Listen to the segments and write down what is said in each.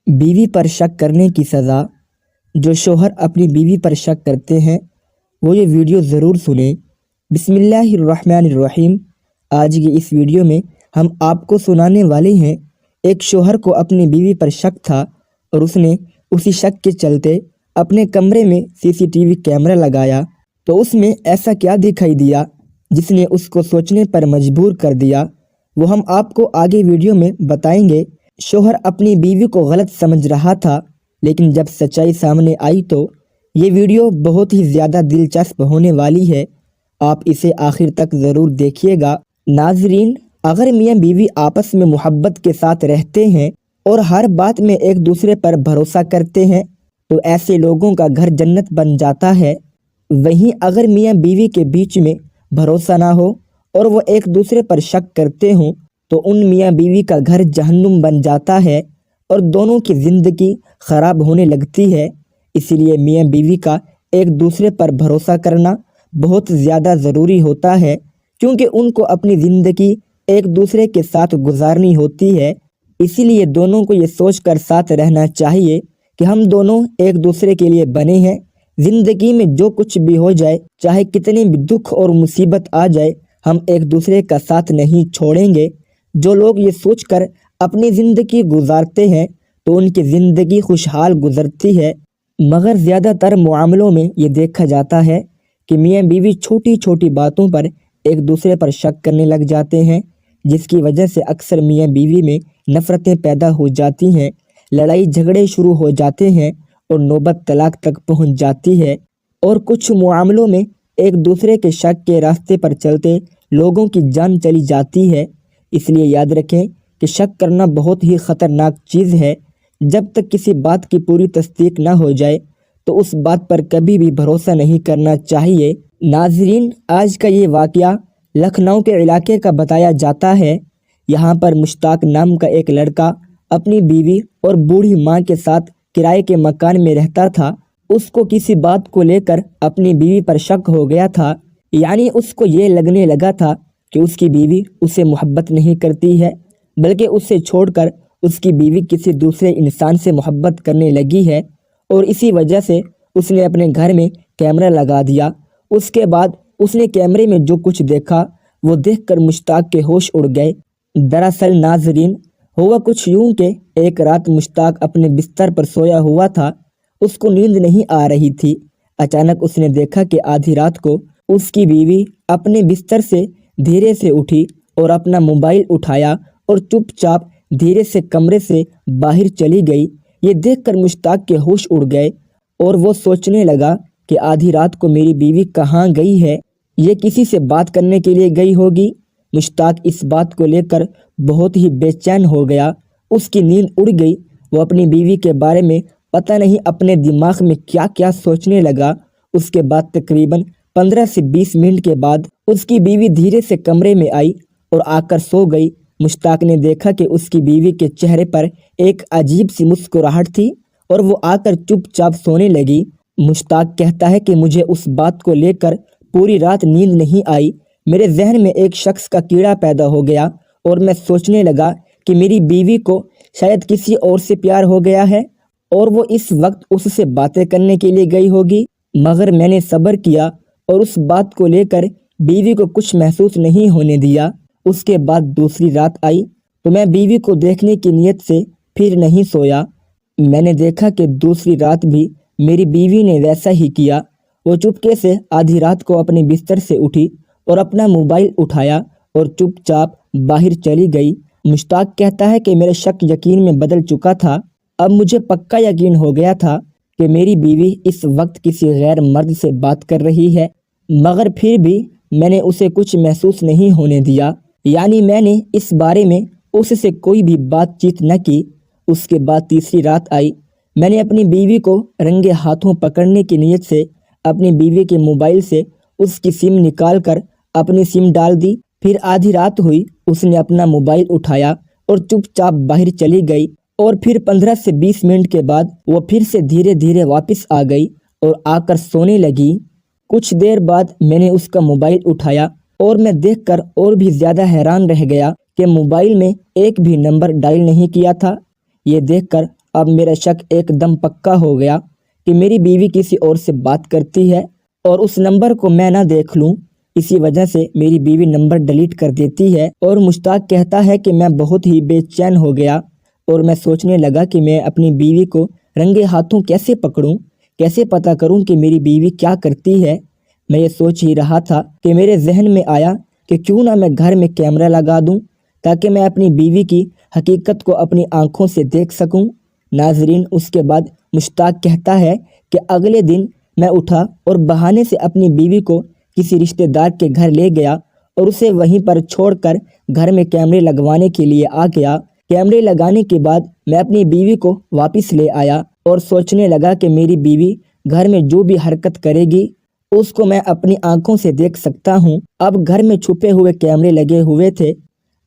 بیوی پر شک کرنے کی سزا۔ جو شوہر اپنی بیوی پر شک کرتے ہیں وہ یہ ویڈیو ضرور سنیں۔ بسم اللہ الرحمن الرحیم۔ آج کی اس ویڈیو میں ہم آپ کو سنانے والے ہیں، ایک شوہر کو اپنی بیوی پر شک تھا اور اس نے اسی شک کے چلتے اپنے کمرے میں CCTV کیمرہ لگایا تو اس میں ایسا کیا دکھائی دیا جس نے اس کو سوچنے پر مجبور کر دیا، وہ ہم آپ کو آگے ویڈیو میں بتائیں گے۔ شوہر اپنی بیوی کو غلط سمجھ رہا تھا، لیکن جب سچائی سامنے آئی تو یہ ویڈیو بہت ہی زیادہ دلچسپ ہونے والی ہے، آپ اسے آخر تک ضرور دیکھیے گا۔ ناظرین، اگر میاں بیوی آپس میں محبت کے ساتھ رہتے ہیں اور ہر بات میں ایک دوسرے پر بھروسہ کرتے ہیں تو ایسے لوگوں کا گھر جنت بن جاتا ہے۔ وہیں اگر میاں بیوی کے بیچ میں بھروسہ نہ ہو اور وہ ایک دوسرے پر شک کرتے ہوں تو ان میاں بیوی کا گھر جہنم بن جاتا ہے اور دونوں کی زندگی خراب ہونے لگتی ہے۔ اسی لیے میاں بیوی کا ایک دوسرے پر بھروسہ کرنا بہت زیادہ ضروری ہوتا ہے، کیونکہ ان کو اپنی زندگی ایک دوسرے کے ساتھ گزارنی ہوتی ہے۔ اسی لیے دونوں کو یہ سوچ کر ساتھ رہنا چاہیے کہ ہم دونوں ایک دوسرے کے لیے بنے ہیں۔ زندگی میں جو کچھ بھی ہو جائے، چاہے کتنی بھی دکھ اور مصیبت آ جائے، ہم ایک دوسرے کا ساتھ نہیں چھوڑیں گے۔ جو لوگ یہ سوچ کر اپنی زندگی گزارتے ہیں تو ان کی زندگی خوشحال گزرتی ہے، مگر زیادہ تر معاملوں میں یہ دیکھا جاتا ہے کہ میاں بیوی چھوٹی چھوٹی باتوں پر ایک دوسرے پر شک کرنے لگ جاتے ہیں، جس کی وجہ سے اکثر میاں بیوی میں نفرتیں پیدا ہو جاتی ہیں، لڑائی جھگڑے شروع ہو جاتے ہیں اور نوبت طلاق تک پہنچ جاتی ہے۔ اور کچھ معاملوں میں ایک دوسرے کے شک کے راستے پر چلتے لوگوں کی جان چلی جاتی ہے۔ اس لیے یاد رکھیں کہ شک کرنا بہت ہی خطرناک چیز ہے۔ جب تک کسی بات کی پوری تصدیق نہ ہو جائے تو اس بات پر کبھی بھی بھروسہ نہیں کرنا چاہیے۔ ناظرین، آج کا یہ واقعہ لکھنؤ کے علاقے کا بتایا جاتا ہے۔ یہاں پر مشتاق نام کا ایک لڑکا اپنی بیوی اور بوڑھی ماں کے ساتھ کرائے کے مکان میں رہتا تھا۔ اس کو کسی بات کو لے کر اپنی بیوی پر شک ہو گیا تھا، یعنی اس کو یہ لگنے لگا تھا کہ اس کی بیوی اسے محبت نہیں کرتی ہے، بلکہ اسے چھوڑ کر اس کی بیوی کسی دوسرے انسان سے محبت کرنے لگی ہے، اور اسی وجہ سے اس نے اپنے گھر میں کیمرہ لگا دیا۔ اس کے بعد اس نے کیمرے میں جو کچھ دیکھا وہ دیکھ کر مشتاق کے ہوش اڑ گئے۔ دراصل ناظرین، ہوا کچھ یوں کہ ایک رات مشتاق اپنے بستر پر سویا ہوا تھا، اس کو نیند نہیں آ رہی تھی۔ اچانک اس نے دیکھا کہ آدھی رات کو اس کی بیوی اپنے بستر سے دھیرے سے اٹھی اور اپنا موبائل اٹھایا اور چپ چاپ دھیرے سے کمرے سے باہر چلی گئی۔ یہ دیکھ کر مشتاق کے ہوش اڑ گئے اور وہ سوچنے لگا کہ آدھی رات کو میری بیوی کہاں گئی ہے، یہ کسی سے بات کرنے کے لیے گئی ہوگی۔ مشتاق اس بات کو لے کر بہت ہی بے چین ہو گیا، اس کی نیند اڑ گئی۔ وہ اپنی بیوی کے بارے میں پتہ نہیں اپنے دماغ میں کیا کیا سوچنے لگا۔ اس کے بعد تقریباً 15 سے 20 منٹ کے بعد اس کی بیوی دھیرے سے کمرے میں آئی اور آ کر سو گئی۔ مشتاق نے دیکھا کہ اس کی بیوی کے چہرے پر ایک عجیب سی مسکراہٹ تھی اور وہ آ کر چپ چاپ سونے لگی۔ مشتاق کہتا ہے کہ مجھے اس بات کو لے کر پوری رات نیند نہیں آئی، میرے ذہن میں ایک شخص کا کیڑا پیدا ہو گیا اور میں سوچنے لگا کہ میری بیوی کو شاید کسی اور سے پیار ہو گیا ہے اور وہ اس وقت اس سے باتیں کرنے کے لیے گئی ہوگی، مگر میں نے صبر کیا اور اس بات کو لے کر بیوی کو کچھ محسوس نہیں ہونے دیا۔ اس کے بعد دوسری رات آئی تو میں بیوی کو دیکھنے کی نیت سے پھر نہیں سویا۔ میں نے دیکھا کہ دوسری رات بھی میری بیوی نے ویسا ہی کیا۔ وہ چپکے سے آدھی رات کو اپنے بستر سے اٹھی اور اپنا موبائل اٹھایا اور چپ چاپ باہر چلی گئی۔ مشتاق کہتا ہے کہ میرا شک یقین میں بدل چکا تھا، اب مجھے پکا یقین ہو گیا تھا کہ میری بیوی اس وقت کسی غیر مرد سے بات کر رہی ہے، مگر پھر بھی میں نے اسے کچھ محسوس نہیں ہونے دیا، یعنی میں نے اس بارے میں اس سے کوئی بھی بات چیت نہ کی۔ اس کے بعد تیسری رات آئی، میں نے اپنی بیوی کو رنگے ہاتھوں پکڑنے کی نیت سے اپنی بیوی کے موبائل سے اس کی سم نکال کر اپنی سم ڈال دی۔ پھر آدھی رات ہوئی، اس نے اپنا موبائل اٹھایا اور چپ چاپ باہر چلی گئی، اور پھر 15 سے 20 منٹ کے بعد وہ پھر سے دھیرے دھیرے واپس آ گئی اور آ کر سونے لگی۔ کچھ دیر بعد میں نے اس کا موبائل اٹھایا اور میں دیکھ کر اور بھی زیادہ حیران رہ گیا کہ موبائل میں ایک بھی نمبر ڈائل نہیں کیا تھا۔ یہ دیکھ کر اب میرا شک ایک دم پکا ہو گیا کہ میری بیوی کسی اور سے بات کرتی ہے اور اس نمبر کو میں نہ دیکھ لوں، اسی وجہ سے میری بیوی نمبر ڈیلیٹ کر دیتی ہے۔ اور مشتاق کہتا ہے کہ میں بہت ہی بے چین ہو گیا اور میں سوچنے لگا کہ میں اپنی بیوی کو رنگے ہاتھوں کیسے پکڑوں، کیسے پتہ کروں کہ میری بیوی کیا کرتی ہے۔ میں یہ سوچ ہی رہا تھا کہ میرے ذہن میں آیا کہ کیوں نہ میں گھر میں کیمرہ لگا دوں تاکہ میں اپنی بیوی کی حقیقت کو اپنی آنکھوں سے دیکھ سکوں۔ ناظرین، اس کے بعد مشتاق کہتا ہے کہ اگلے دن میں اٹھا اور بہانے سے اپنی بیوی کو کسی رشتہ دار کے گھر لے گیا اور اسے وہیں پر چھوڑ کر گھر میں کیمرے لگوانے کے لیے آ گیا۔ کیمرے لگانے کے بعد میں اپنی بیوی کو واپس لے آیا اور سوچنے لگا کہ میری بیوی گھر میں جو بھی حرکت کرے گی اس کو میں اپنی آنکھوں سے دیکھ سکتا ہوں۔ اب گھر میں چھپے ہوئے کیمرے لگے ہوئے تھے،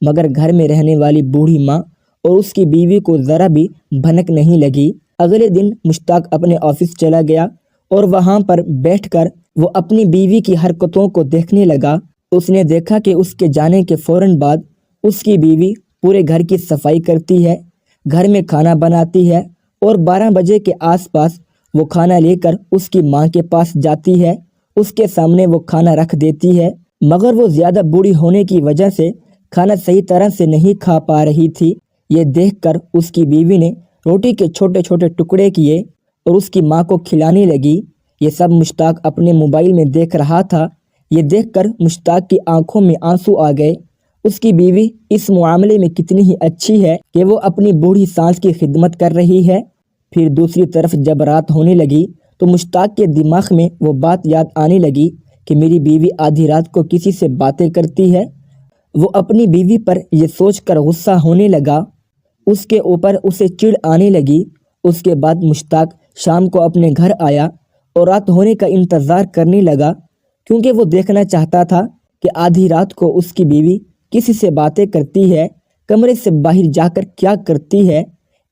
مگر گھر میں رہنے والی بوڑھی ماں اور اس کی بیوی کو ذرا بھی بھنک نہیں لگی۔ اگلے دن مشتاق اپنے آفس چلا گیا اور وہاں پر بیٹھ کر وہ اپنی بیوی کی حرکتوں کو دیکھنے لگا۔ اس نے دیکھا کہ اس کے جانے کے فوراً بعد اس کی بیوی پورے گھر کی صفائی کرتی ہے، گھر میں کھانا بناتی ہے اور 12 بجے کے آس پاس وہ کھانا لے کر اس کی ماں کے پاس جاتی ہے، اس کے سامنے وہ کھانا رکھ دیتی ہے، مگر وہ زیادہ بوڑھی ہونے کی وجہ سے کھانا صحیح طرح سے نہیں کھا پا رہی تھی۔ یہ دیکھ کر اس کی بیوی نے روٹی کے چھوٹے چھوٹے ٹکڑے کیے اور اس کی ماں کو کھلانے لگی۔ یہ سب مشتاق اپنے موبائل میں دیکھ رہا تھا۔ یہ دیکھ کر مشتاق کی آنکھوں میں آنسو آ گئے۔ اس کی بیوی اس معاملے میں کتنی ہی اچھی ہے کہ وہ اپنی بوڑھی سانس کی خدمت کر رہی ہے۔ پھر دوسری طرف جب رات ہونے لگی تو مشتاق کے دماغ میں وہ بات یاد آنے لگی کہ میری بیوی آدھی رات کو کسی سے باتیں کرتی ہے۔ وہ اپنی بیوی پر یہ سوچ کر غصہ ہونے لگا، اس کے اوپر اسے چڑ آنے لگی۔ اس کے بعد مشتاق شام کو اپنے گھر آیا اور رات ہونے کا انتظار کرنے لگا، کیونکہ وہ دیکھنا چاہتا تھا کہ آدھی رات کو اس کی بیوی کسی سے باتیں کرتی ہے، کمرے سے باہر جا کر کیا کرتی ہے۔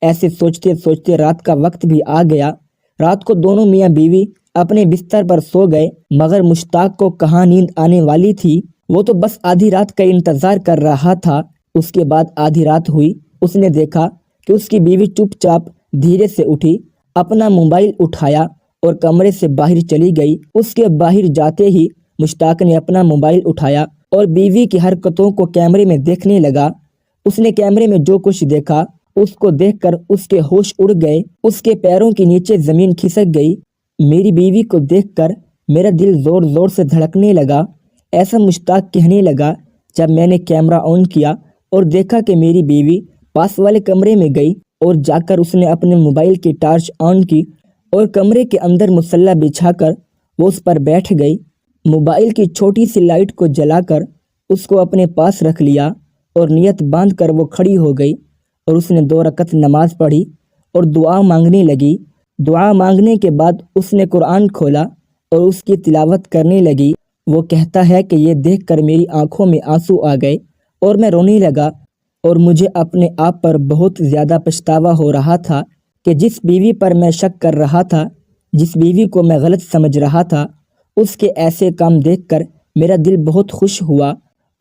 ایسے سوچتے سوچتے رات کا وقت بھی آ گیا۔ رات کو دونوں میاں بیوی اپنے بستر پر سو گئے، مگر مشتاق کو کہاں نیند آنے والی تھی، وہ تو بس آدھی رات کا انتظار کر رہا تھا۔ اس کے بعد آدھی رات ہوئی، اس نے دیکھا کہ اس کی بیوی چپ چاپ دھیرے سے اٹھی، اپنا موبائل اٹھایا اور کمرے سے باہر چلی گئی۔ اس کے باہر جاتے ہی مشتاق نے اپنا موبائل اٹھایا اور بیوی کی حرکتوں کو کیمرے میں دیکھنے لگا۔ اس نے کیمرے میں جو کچھ دیکھا اس کو دیکھ کر اس کے ہوش اڑ گئے، اس کے پیروں کے نیچے زمین کھسک گئی۔ میری بیوی کو دیکھ کر میرا دل زور زور سے دھڑکنے لگا۔ ایسا مشتاق کہنے لگا جب میں نے کیمرہ آن کیا اور دیکھا کہ میری بیوی پاس والے کمرے میں گئی اور جا کر اس نے اپنے موبائل کی ٹارچ آن کی اور کمرے کے اندر مسلح بچھا کر وہ اس پر بیٹھ گئی۔ موبائل کی چھوٹی سی لائٹ کو جلا کر اس کو اپنے پاس رکھ لیا اور نیت باندھ کر وہ کھڑی ہو گئی اور اس نے 2 رکعت نماز پڑھی اور دعا مانگنے لگی۔ دعا مانگنے کے بعد اس نے قرآن کھولا اور اس کی تلاوت کرنے لگی۔ وہ کہتا ہے کہ یہ دیکھ کر میری آنکھوں میں آنسو آ گئے اور میں رونے لگا اور مجھے اپنے آپ پر بہت زیادہ پچھتاوا ہو رہا تھا کہ جس بیوی پر میں شک کر رہا تھا، جس بیوی کو میں غلط سمجھ رہا تھا، اس کے ایسے کام دیکھ کر میرا دل بہت خوش ہوا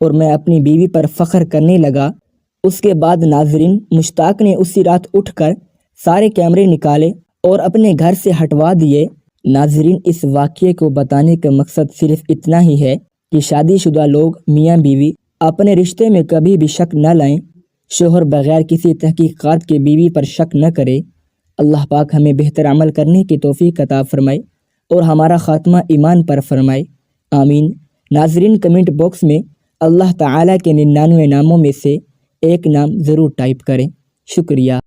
اور میں اپنی بیوی پر فخر کرنے لگا۔ اس کے بعد ناظرین، مشتاق نے اسی رات اٹھ کر سارے کیمرے نکالے اور اپنے گھر سے ہٹوا دیے۔ ناظرین، اس واقعے کو بتانے کا مقصد صرف اتنا ہی ہے کہ شادی شدہ لوگ میاں بیوی اپنے رشتے میں کبھی بھی شک نہ لائیں، شوہر بغیر کسی تحقیقات کے بیوی پر شک نہ کرے۔ اللہ پاک ہمیں بہتر عمل کرنے کی توفیق عطا فرمائے اور ہمارا خاتمہ ایمان پر فرمائے، آمین۔ ناظرین، کمنٹ باکس میں اللہ تعالیٰ کے 99 ناموں میں سے ایک نام ضرور ٹائپ کریں۔ شکریہ۔